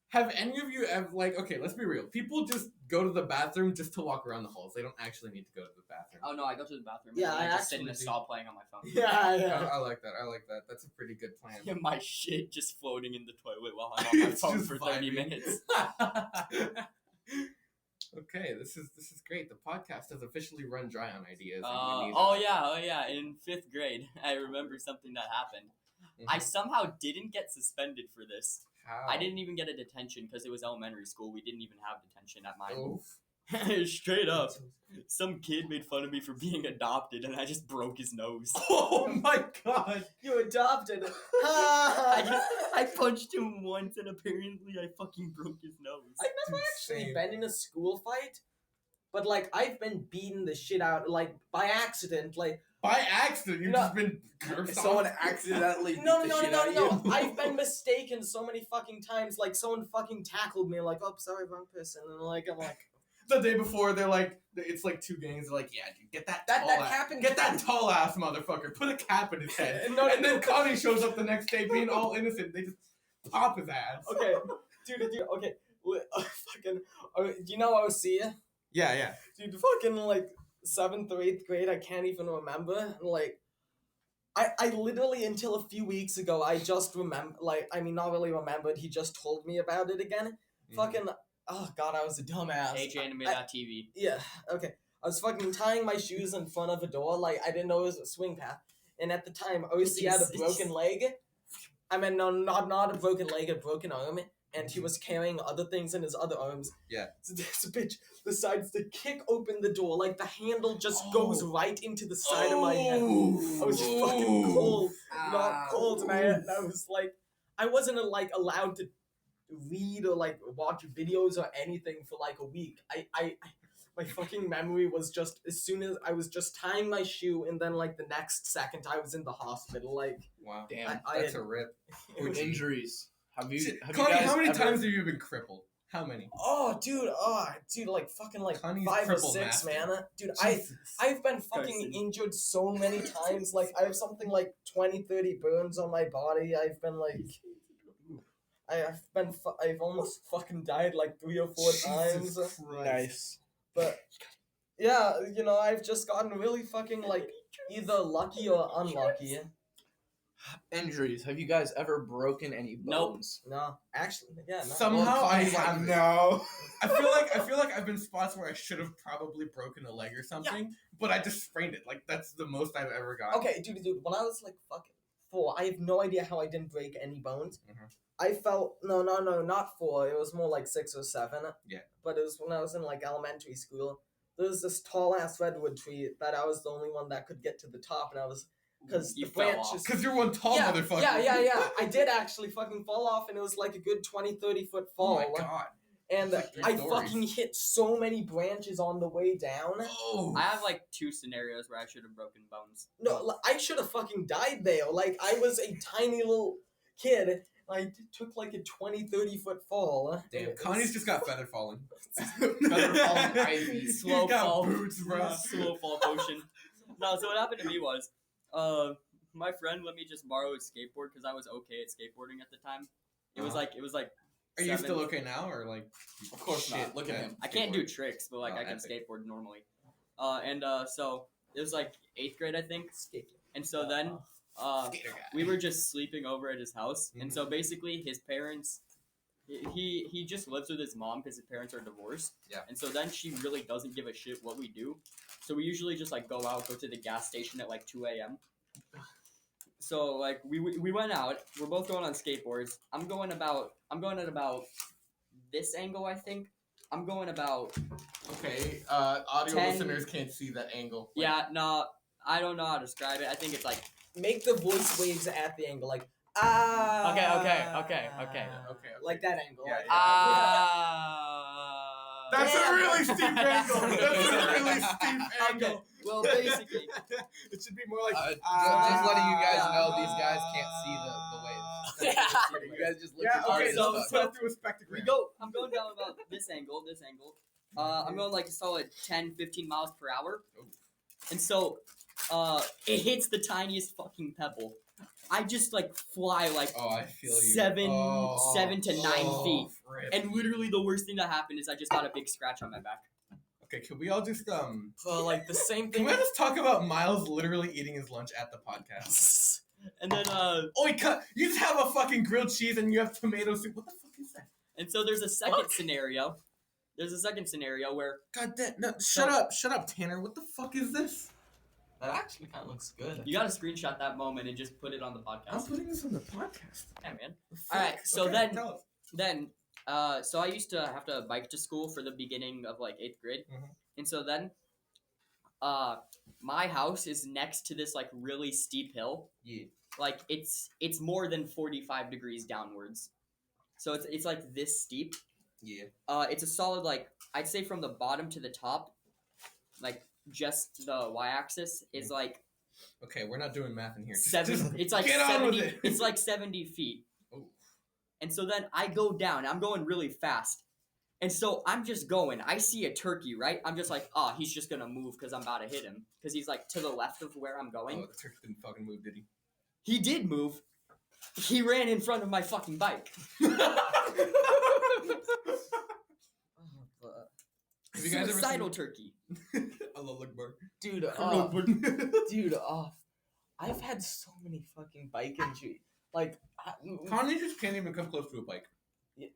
S5: Have any of you ever, okay, let's be real. People just go to the bathroom just to walk around the halls. They don't actually need to go to the bathroom.
S4: Oh no, I go to the bathroom.
S2: Yeah,
S4: and
S2: I
S4: I just sit in
S2: actually
S4: a
S2: do.
S4: stall playing on my phone.
S2: Yeah.
S5: I like that. That's a pretty good plan.
S4: Yeah, my shit just floating in the toilet while I'm on my
S5: It's
S4: phone
S5: just
S4: for 30
S5: vibing.
S4: minutes.
S5: Okay, this is great. The podcast has officially run dry on ideas. and we need
S4: Oh yeah. In 5th grade, I remember something that happened.
S5: Mhm.
S4: I somehow didn't get suspended for this.
S5: How?
S4: I didn't even get a detention because it was elementary school. We didn't even have detention at mine.
S5: Oof.
S4: Straight up, some kid made fun of me for being adopted, and I just broke his nose.
S5: Oh my god.
S2: You adopted.
S4: I punched him once, and apparently I fucking broke his nose.
S2: I've never actually
S5: Same.
S2: been in a school fight, but like I've been beaten the shit out like by accident. Like
S5: By accident, you've
S2: No.
S5: just been cursed
S3: Someone
S5: off.
S3: accidentally beat
S2: no,
S3: the
S2: no,
S3: shit
S2: no,
S3: out of
S2: no,
S3: you.
S2: no. I've been mistaken so many fucking times. Like someone fucking tackled me. Like, oh, sorry, wrong person. And like I'm like
S5: The day before, they're like, it's like two gangs. They're like, yeah, dude, get that
S2: that.
S5: tall
S2: That
S5: ass.
S2: happened.
S5: Get that tall ass motherfucker. Put a cap in his head.
S2: No,
S5: And then Connie shows up the next day being all innocent. They just pop his ass.
S2: Okay, dude. Okay, fucking. Do you know OC?
S5: Yeah.
S2: Dude, fucking like 7th or 8th grade, I can't even remember. And, like, I literally until a few weeks ago, I just remember. Like, I mean, not really remembered. He just told me about it again. Fucking. Oh god, I was a dumbass.
S4: HAnime.tv.
S2: Yeah. Okay. I was fucking tying my shoes in front of a door. Like I didn't know it was a swing path. And at the time, OC had a broken leg. I mean, no, not a broken leg, a broken arm. And he was carrying other things in his other arms.
S5: Yeah.
S2: So this bitch decides to kick open the door. Like the handle just goes right into the side of my head. I was fucking cold. Not cold. And I was like, I wasn't like allowed to read or like watch videos or anything for like a week. My fucking memory was just as soon as I was just tying my shoe and then like the next second I was in the hospital. Like
S5: Wow.
S3: Damn.
S5: That's a rip.
S3: Injuries. Have you
S5: Connie,
S3: guys
S5: how many
S3: ever-
S5: times have you been crippled? How many?
S2: dude, like fucking like
S5: Connie's
S2: 5 or
S5: crippled
S2: 6,
S5: master.
S2: man. Dude,
S5: Jesus.
S2: I've been fucking
S4: Carson.
S2: injured so many times. Like I have something like 20-30 burns on my body. I've been like I've almost fucking died like 3 or 4 times.
S5: Jesus Christ.
S3: Nice.
S2: But yeah, you know, I've just gotten really fucking like either lucky or unlucky.
S3: Injuries. Have you guys ever broken any
S4: Nope.
S3: bones?
S2: No, actually, yeah. No.
S5: Somehow I
S3: Connie's like,
S5: have.
S3: no.
S5: I feel like I've been spots where I should have probably broken a leg or something, but I just sprained it. Like that's the most I've ever gotten.
S2: Okay, dude, when I was like fucking 4, I have no idea how I didn't break any bones.
S5: Mhm.
S2: I felt no, not 4. It was more like 6 or 7.
S5: Yeah.
S2: But it was when I was in like elementary school. There was this tall ass redwood tree that I was the only one that could get to the top, and I was because the
S4: You fell
S2: branches.
S4: off.
S5: Because you're one tall
S2: yeah,
S5: motherfucker.
S2: yeah. I did actually fucking fall off, and it was like a good 20-30 foot
S5: Oh
S2: fall.
S5: my god.
S2: And
S5: That's like
S2: I
S5: 3 stories.
S2: fucking hit so many branches on the way down.
S5: Oh.
S4: I have like 2 scenarios where I should have broken bones.
S2: No, I should have fucking died there. Like, I was a tiny little kid. I took like a 20-30 foot fall.
S5: Damn.
S2: It was-
S5: Connie's just got feather falling.
S3: Feather falling ivy.
S4: Slow
S5: He's got
S4: fall.
S5: boots, bro.
S4: Slow fall potion. No, so what happened to me was, my friend let me just borrow his skateboard because I was okay at skateboarding at the time. It was
S5: Uh-huh.
S4: like.
S5: Are you
S4: 7.
S5: still okay now, or like?
S3: Of course not. Look at
S5: yeah.
S3: him.
S4: I can't do tricks, but like
S5: Oh,
S4: I can
S5: epic.
S4: skateboard normally. So it was like 8th grade, I think. And so then
S5: Skater guy.
S4: we were just sleeping over at his house, and
S5: Mhm.
S4: so basically his parents. He just lives with his mom because his parents are divorced.
S5: Yeah.
S4: And so then she really doesn't give a shit what we do. So we usually just like go to the gas station at like 2 a.m. So like we went out. We're both going on skateboards. I'm going at about this angle, I think. I'm going about
S5: Okay. Audio
S4: 10.
S5: listeners can't see that angle. Like,
S4: yeah, no, I don't know how to describe it. I think it's like
S2: Make the voice waves at the angle, like, ah.
S4: Okay.
S5: Okay.
S2: Like that angle.
S5: Yeah,
S2: like,
S4: ah.
S5: That's
S2: Yeah.
S5: a really steep angle. That's a really steep angle.
S4: Okay. Well, basically,
S5: It should be more like.
S3: Just letting you guys know, these guys can't see the waves. You guys just look
S1: Yeah,
S3: at
S1: okay,
S4: so-
S1: let's
S4: so-
S1: put it through a spectagram.
S4: I'm going down about this angle. I'm going like a solid 10, 15 miles per hour. And so, it hits the tiniest fucking pebble. I just like fly like
S1: Oh, I feel you.
S4: 7 to 9
S1: oh,
S4: feet.
S1: frick.
S4: And literally the worst thing that happened is I just got a big scratch on my back.
S1: Okay, can we all just
S2: So like the same
S1: Can
S2: thing.
S1: we just talk about Miles literally eating his lunch at the podcast?
S4: And then
S1: Oh, you just have a fucking grilled cheese and you have tomato soup. What the fuck is that?
S4: and so there's a second scenario. There's a second scenario where
S1: God damn! No, shut up, Tanner. What the fuck is this?
S2: That actually kind of looks good.
S4: you gotta screenshot that moment and just put it on the
S1: I'm
S4: podcast.
S1: putting this on the podcast.
S4: Yeah, man.
S1: The
S4: All right,
S1: fuck?
S4: so
S1: Okay,
S4: then-
S1: tell us.
S4: Then, so I used to have to bike to school for the beginning of like 8th grade,
S1: Mhm.
S4: and so then, my house is next to this like really steep hill.
S1: Yeah.
S4: Like it's more than 45 degrees downwards, so it's like this steep.
S1: Yeah.
S4: It's a solid like I'd say from the bottom to the top, like just the y-axis is like
S1: Okay, we're not doing math in here. Just-
S4: seven.
S1: just
S4: It's like
S1: get on with
S4: 70.
S1: it.
S4: It's like 70 feet.
S1: Oh.
S4: And so then I go down. I'm going really fast. And so I'm just going. I see a turkey, right? I'm just like, oh, he's just gonna move because I'm about to hit him. Because he's like to the left of where I'm going.
S1: Oh, the turkey didn't fucking move, did he?
S4: He did move. He ran in front of my fucking bike.
S1: Have you guys ever
S4: Suicidal
S1: seen-
S4: turkey.
S1: Allah Akbar.
S2: Dude, dude, I've had so many fucking bike injuries. Like,
S1: Connie just can't even come close to a bike.
S2: Yeah.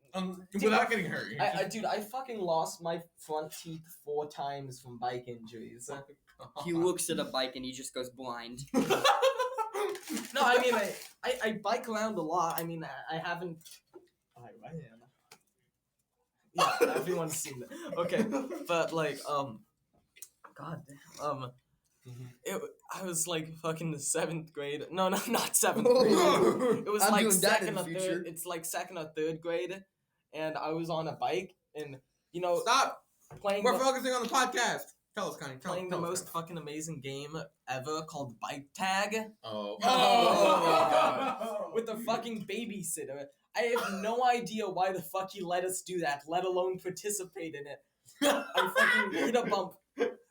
S1: Without getting hurt.
S2: dude, I fucking lost my front teeth 4 times from bike injuries.
S4: He looks at a bike and he just goes blind.
S2: No, I mean, I bike around a lot. I mean, I haven't. I am. Yeah, everyone's seen that. Okay, but like, God damn, I was like fucking the 7th grade. No, not 7th grade. It was
S3: I'm
S2: like
S3: doing that in
S2: second
S3: the
S2: or
S3: future.
S2: third. It's like 2nd or 3rd grade, and I was on a bike, and you know,
S1: Stop!
S2: playing
S1: We're
S2: the,
S1: focusing on the podcast. Tell us, Connie. Tell
S2: playing
S1: tell
S2: the
S1: us,
S2: most fucking amazing game ever called Bike Tag
S1: Oh.
S3: Oh.
S2: with a fucking babysitter. I have no idea why the fuck he let us do that, let alone participate in it. I fucking hit a bump.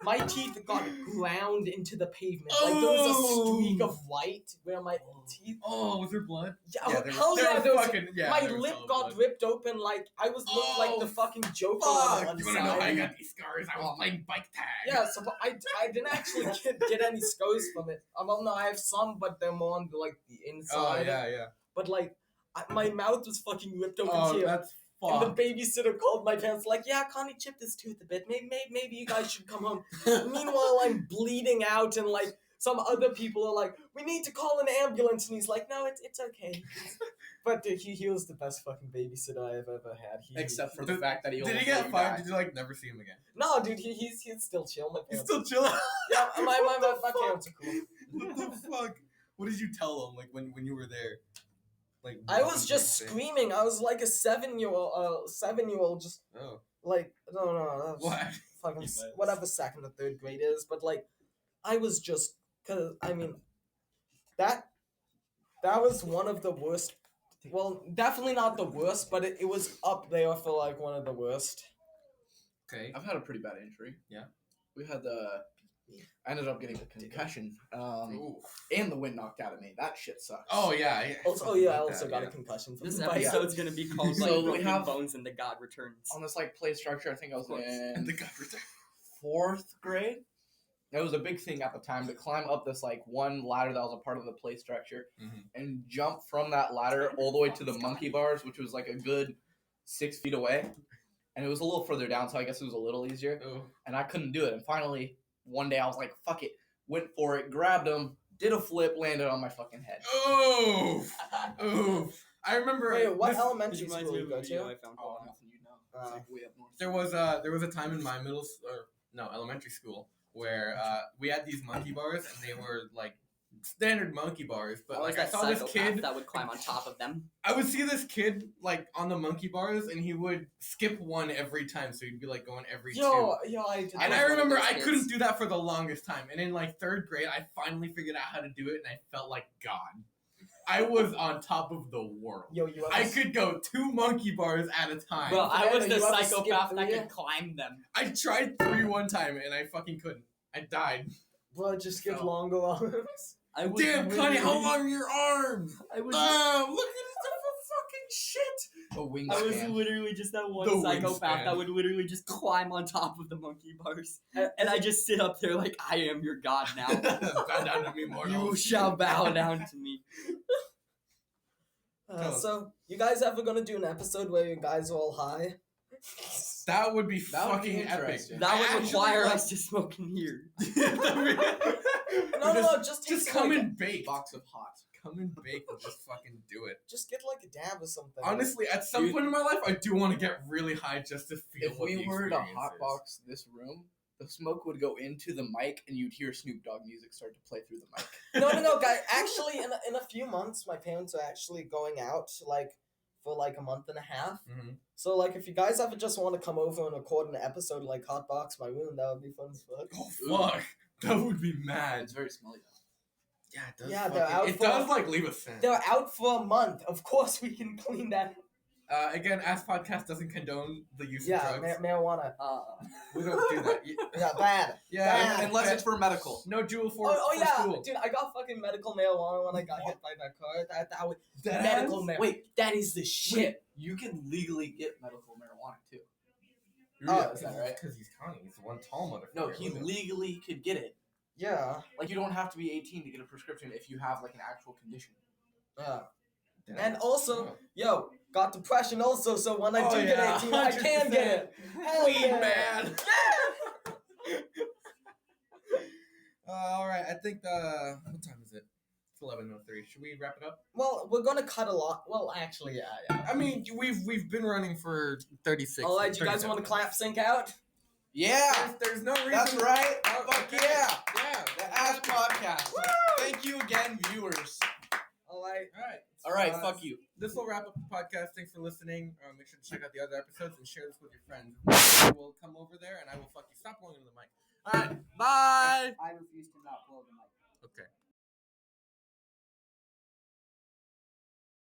S2: My teeth got ground into the pavement. Like there was a streak of white where my teeth.
S1: Oh, was there blood?
S2: Yeah,
S1: there
S2: hell
S1: was,
S2: yeah, there was.
S1: fucking, yeah,
S2: My
S1: there was
S2: lip
S1: solid
S2: got
S1: blood.
S2: ripped open like I was looked like the
S1: Oh,
S2: fucking Joker on
S1: Fuck!
S2: the
S1: You wanna know how I
S2: side.
S1: got these scars? I was playing bike tag.
S2: Yeah, so but I didn't actually get any scars from it. Well, no, I have some, but they're more on the, like the
S1: Oh,
S2: inside.
S1: yeah.
S2: But like, my mouth was fucking ripped open
S1: Oh,
S2: here.
S1: that's
S2: And the
S1: fucked.
S2: babysitter called my parents like, yeah, Connie chipped his tooth a bit. Maybe you guys should come home. Meanwhile, I'm bleeding out, and like some other people are like, we need to call an ambulance, and he's like, no, it's okay. But dude, he was the best fucking babysitter I have ever had.
S3: Except for the
S1: Did-
S3: fact that he
S1: Did he
S3: almost
S1: get
S3: let you
S1: fired?
S3: die.
S1: Did you like never see him again?
S2: no, dude, he's still chill. My
S1: He's
S2: parents,
S1: still chilling.
S2: yeah, my parents are cool.
S1: What the fuck? What did you tell him? Like when you were there? Like
S2: I
S1: what
S2: was
S1: did you
S2: just
S1: say?
S2: screaming. I was like a 7-year-old, just
S1: Oh,
S2: like no, that was
S1: what?
S2: fucking
S1: You bet.
S2: whatever 2nd or 3rd grade is, but like I was just cause I mean that was one of the worst. Well, definitely not the worst, but it was up there for like one of the worst.
S1: Okay.
S3: I've had a pretty bad injury.
S1: Yeah.
S3: We had I ended up getting a concussion.
S1: Ooh.
S3: And the wind knocked out of me. That shit sucks.
S1: Oh yeah.
S2: Also, I also got a concussion from
S4: This
S2: the bike.
S4: episode's gonna be called
S3: So
S4: like
S3: we
S4: Broken
S3: have-
S4: Bones and the God Returns.
S3: On this like play structure, I think I was
S4: course.
S1: And
S3: in
S1: the God return.
S3: 4th grade. It was a big thing at the time to climb up this like one ladder that was a part of the play structure
S1: Mhm.
S3: and jump from that ladder all the way to the monkey bars, which was like a good 6 feet away. And it was a little further down, so I guess it was a little easier.
S1: Oh.
S3: And I couldn't do it. And finally, one day I was like, fuck it. Went for it, grabbed him, did a flip, landed on my fucking head.
S1: Oh. Oh. I remember.
S2: Wait, what
S1: this-
S2: elementary
S4: This reminds
S2: school
S4: me
S2: you
S4: of
S2: go
S4: a video I
S2: to?
S4: found.
S3: Oh, nothing you know. It's like way up north.
S1: there was a time in my elementary school where we had these monkey bars and they were like standard monkey bars, but
S4: I was
S1: like I
S4: that
S1: saw this
S4: psychopath
S1: kid.
S4: that would climb on top of them.
S1: I would see this kid like on the monkey bars and he would skip one every time, so he'd be like going every two.
S2: Yo, I did.
S1: And
S4: was
S1: I
S4: one of
S1: remember
S4: those
S1: I
S4: kids.
S1: couldn't do that for the longest time. And in like 3rd grade, I finally figured out how to do it, and I felt like God.
S5: I was on top of the world.
S2: Yo, you ever
S5: I could go 2 monkey bars at a time.
S4: Bro, I was
S2: Fernando,
S4: the
S2: you ever
S4: psychopath
S2: skip
S4: that
S2: three?
S4: could climb them.
S5: I tried 3 one time and I fucking couldn't. I died.
S2: Bro, just get
S5: So-
S2: longer arms.
S4: I was
S5: Damn, Connie, how
S4: literally-
S5: long are your arms?
S4: I was,
S5: Look at this fucking shit.
S3: A wingspan.
S4: I was literally just that one
S5: The
S4: psychopath
S5: wingspan.
S4: that would literally just climb on top of the monkey bars.
S2: And
S4: And I just sit up there like, I am your god now.
S5: Bow down to me,
S4: You
S5: mortal.
S4: shall bow down to me.
S2: So, you guys ever gonna do an episode where you guys are all high?
S5: That would be
S3: That would be
S5: fucking epic.
S3: interesting.
S4: That would
S5: Actually,
S4: require
S5: like-
S4: us to smoke in here.
S2: No, just take
S5: Just come
S2: like,
S5: and bake.
S3: Box of hot.
S5: Come and bake and just fucking do it.
S2: just get like a dab or something.
S5: Honestly, at some
S3: Dude.
S5: point in my life, I do want to get really high just to feel
S3: If
S5: what
S3: we
S5: the
S3: were to
S5: experience is.
S3: hotbox this room, the smoke would go into the mic, and you'd hear Snoop Dogg music start to play through the mic.
S2: No, guys. Actually, in a few months, my parents are actually going out like for like a month and a half.
S5: Mhm.
S2: So like, if you guys ever just want to come over and record an episode like Hotbox my room, that would be fun as fuck.
S5: Oh fuck, that would be mad.
S3: It's very smelly though.
S5: Yeah, it does.
S2: Yeah, they're out
S5: it
S2: for-
S5: does like leave a scent.
S2: They're out for a month. Of course, we can clean that.
S5: Again, Ass Podcast doesn't condone the use
S2: Yeah,
S5: of drugs.
S2: marijuana.
S5: We don't do that.
S2: Yeah, bad.
S5: Yeah,
S2: Bad.
S3: Unless it's for medical.
S5: no jewel for
S2: Oh
S5: for
S2: yeah,
S5: school.
S2: dude, I got fucking medical marijuana when I got hit by that car. That was
S5: Dead
S2: medical
S5: ass?
S2: marijuana.
S3: Wait,
S2: that is the shit.
S3: Wait, you can legally get medical marijuana too.
S2: Oh,
S3: is that right?
S5: Because he's Connie. He's one tall motherfucker.
S3: No, he legally could get it.
S2: Yeah,
S3: Like you don't have to be 18 to get a prescription if you have like an actual condition.
S2: yeah.
S5: Dead
S2: And
S5: ass.
S2: also, yo, got depression also. So when I
S5: Oh,
S2: do
S5: yeah,
S2: get 18, I can get it. Hell
S5: Weed
S2: yeah.
S5: man.
S2: Yeah.
S5: All right, I think what time is it? It's 11:03. Should we wrap it up?
S2: Well, we're gonna cut a lot. Well, actually, yeah.
S5: I mean, we've been running for 36.
S2: All right, you guys
S5: 37
S2: want to clap sync out?
S3: Yeah,
S5: There's no reason.
S3: that's right.
S5: Oh,
S3: Fuck
S5: okay.
S3: yeah.
S5: Yeah.
S3: The Ass Podcast. Thank you again, viewers.
S2: All right.
S5: All right.
S3: All right, fuck you.
S5: This will wrap up the podcast. Thanks for listening. Make sure to check out the other episodes and share this with your friends. We'll come over there and I will fuck you. Stop blowing into the mic. All right. Bye.
S4: I refuse